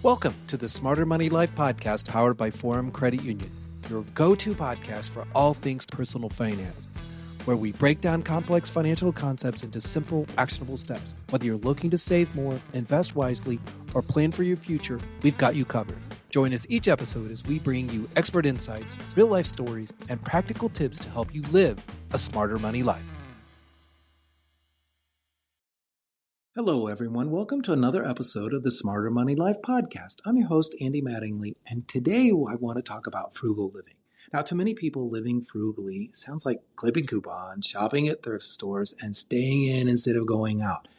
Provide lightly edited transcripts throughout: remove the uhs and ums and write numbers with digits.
Welcome to the Smarter Money Life podcast powered by Forum Credit Union, your go-to podcast for all things personal finance, where we break down complex financial concepts into simple, actionable steps. Whether you're looking to save more, invest wisely, or plan for your future, we've got you covered. Join us each episode as we bring you expert insights, real-life stories, and practical tips to help you live a smarter money life. Hello, everyone. Welcome to another episode of the Smarter Money Life podcast. I'm your host, Andy Mattingly, and today I want to talk about frugal living. Now, to many people, living frugally sounds like clipping coupons, shopping at thrift stores, and staying in instead of going out.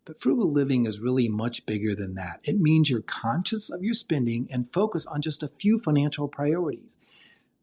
But frugal living is really much bigger than that. It means you're conscious of your spending and focus on just a few financial priorities.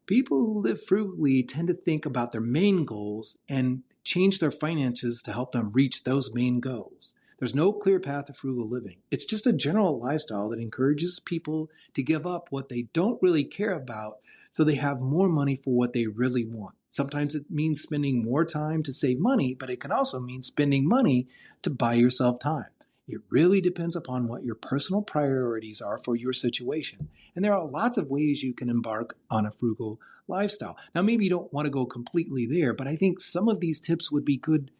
People who live frugally tend to think about their main goals and change their finances to help them reach those main goals. There's no clear path to frugal living. It's just a general lifestyle that encourages people to give up what they don't really care about so they have more money for what they really want. Sometimes it means spending more time to save money, but it can also mean spending money to buy yourself time. It really depends upon what your personal priorities are for your situation. And there are lots of ways you can embark on a frugal lifestyle. Now, maybe you don't want to go completely there, but I think some of these tips would be good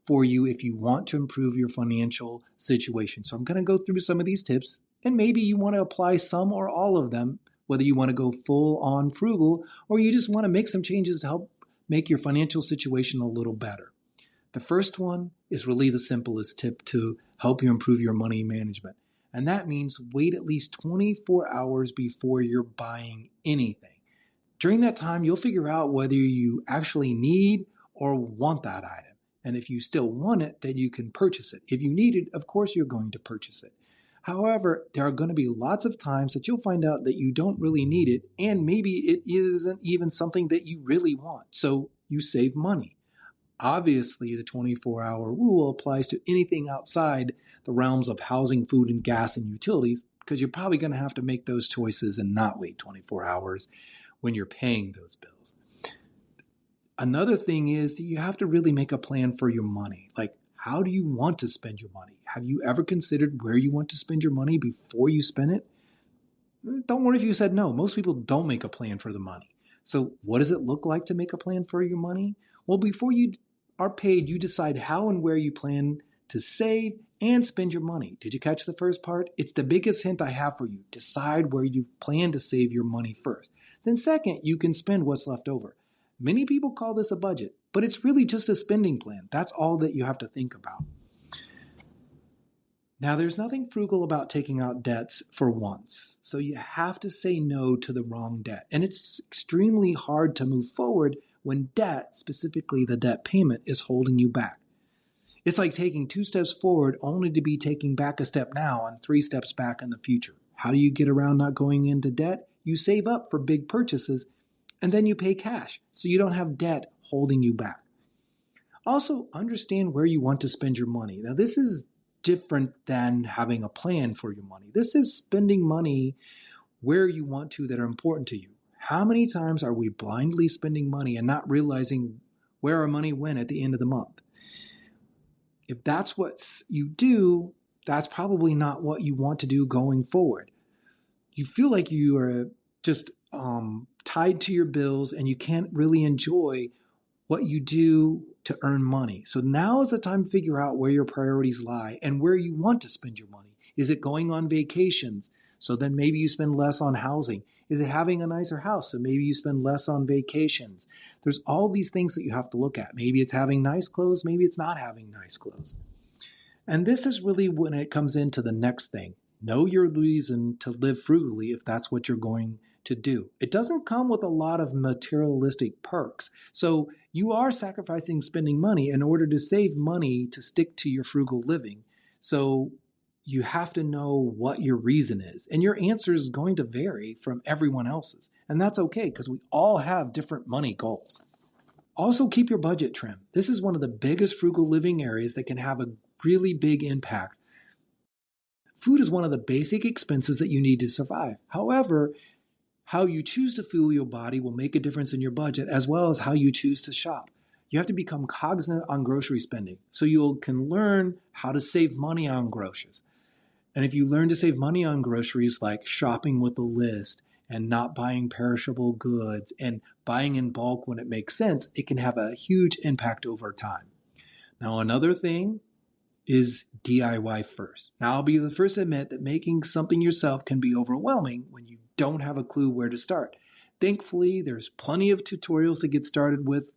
for you if you want to improve your financial situation. So I'm going to go through some of these tips, and maybe you want to apply some or all of them, whether you want to go full on frugal or you just want to make some changes to help make your financial situation a little better. The first one is really the simplest tip to help you improve your money management. And that means wait at least 24 hours before you're buying anything. During that time, you'll figure out whether you actually need or want that item. And if you still want it, then you can purchase it. If you need it, of course, you're going to purchase it. However, there are going to be lots of times that you'll find out that you don't really need it, and maybe it isn't even something that you really want. So you save money. Obviously, the 24-hour rule applies to anything outside the realms of housing, food, and gas and utilities, because you're probably going to have to make those choices and not wait 24 hours when you're paying those bills. Another thing is that you have to really make a plan for your money. Like, how do you want to spend your money? Have you ever considered where you want to spend your money before you spend it? Don't worry if you said no. Most people don't make a plan for the money. So what does it look like to make a plan for your money? Well, before you are paid, you decide how and where you plan to save and spend your money. Did you catch the first part? It's the biggest hint I have for you. Decide where you plan to save your money first. Then second, you can spend what's left over. Many people call this a budget, but it's really just a spending plan. That's all that you have to think about. Now, there's nothing frugal about taking out debts for once. So you have to say no to the wrong debt. And it's extremely hard to move forward when debt, specifically the debt payment, is holding you back. It's like taking 2 steps forward only to be taking back a step now and 3 steps back in the future. How do you get around not going into debt? You save up for big purchases, and then you pay cash, so you don't have debt holding you back. Also, understand where you want to spend your money. Now, this is different than having a plan for your money. This is spending money where you want to that are important to you. How many times are we blindly spending money and not realizing where our money went at the end of the month? If that's what you do, that's probably not what you want to do going forward. You feel like you are just tied to your bills and you can't really enjoy what you do to earn money. So now is the time to figure out where your priorities lie and where you want to spend your money. Is it going on vacations? So then maybe you spend less on housing. Is it having a nicer house? So maybe you spend less on vacations. There's all these things that you have to look at. Maybe it's having nice clothes. Maybe it's not having nice clothes. And this is really when it comes into the next thing. Know your reason to live frugally if that's what you're going to do. It doesn't come with a lot of materialistic perks. So you are sacrificing spending money in order to save money to stick to your frugal living. So you have to know what your reason is. And your answer is going to vary from everyone else's. And that's okay because we all have different money goals. Also, keep your budget trim. This is one of the biggest frugal living areas that can have a really big impact. Food is one of the basic expenses that you need to survive. However, how you choose to fuel your body will make a difference in your budget, as well as how you choose to shop. You have to become cognizant on grocery spending so you can learn how to save money on groceries. And if you learn to save money on groceries, like shopping with a list and not buying perishable goods and buying in bulk when it makes sense, it can have a huge impact over time. Now, another thing is DIY first. Now, I'll be the first to admit that making something yourself can be overwhelming when you don't have a clue where to start. Thankfully, there's plenty of tutorials to get started with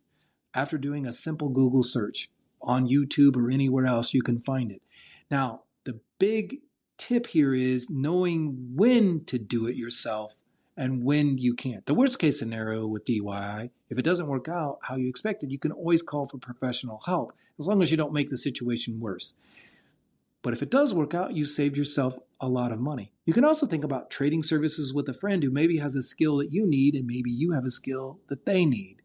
after doing a simple Google search on YouTube or anywhere else you can find it. Now, the big tip here is knowing when to do it yourself and when you can't. The worst case scenario with DIY, if it doesn't work out how you expected, you can always call for professional help, as long as you don't make the situation worse. But if it does work out, you saved yourself a lot of money. You can also think about trading services with a friend who maybe has a skill that you need and maybe you have a skill that they need.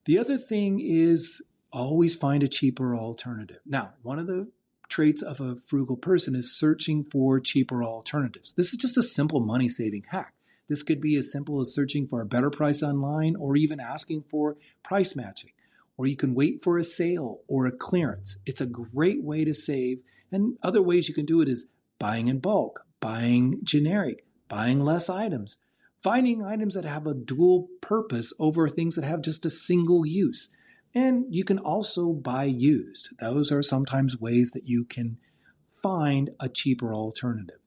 The other thing is always find a cheaper alternative. Now, one of the traits of a frugal person is searching for cheaper alternatives. This is just a simple money-saving hack. This could be as simple as searching for a better price online or even asking for price matching. Or you can wait for a sale or a clearance. It's a great way to save. And other ways you can do it is buying in bulk, buying generic, buying less items, finding items that have a dual purpose over things that have just a single use. And you can also buy used. Those are sometimes ways that you can find a cheaper alternative.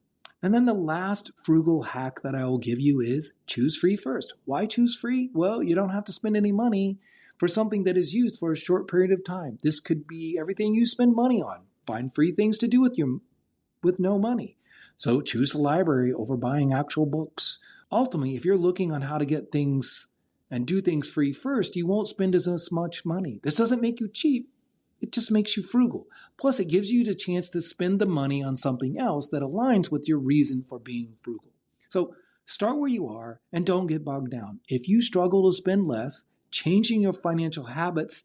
And then the last frugal hack that I will give you is choose free first. Why choose free? Well, you don't have to spend any money for something that is used for a short period of time. This could be everything you spend money on. Find free things to do with no money. So choose the library over buying actual books. Ultimately, if you're looking on how to get things and do things free first, you won't spend as much money. This doesn't make you cheap. It just makes you frugal. Plus, it gives you the chance to spend the money on something else that aligns with your reason for being frugal. So start where you are and don't get bogged down. If you struggle to spend less, changing your financial habits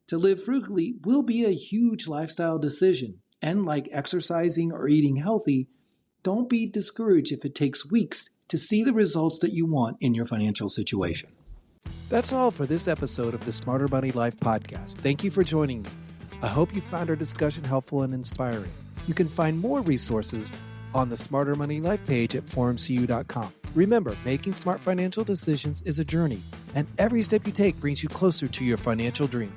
to live frugally will be a huge lifestyle decision. And like exercising or eating healthy, don't be discouraged if it takes weeks to see the results that you want in your financial situation. That's all for this episode of the Smarter Money Life podcast. Thank you for joining me. I hope you found our discussion helpful and inspiring. You can find more resources on the Smarter Money Life page at forumcu.com. Remember, making smart financial decisions is a journey, and every step you take brings you closer to your financial dream.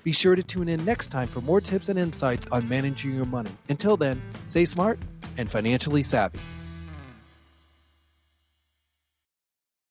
Be sure to tune in next time for more tips and insights on managing your money. Until then, stay smart and financially savvy.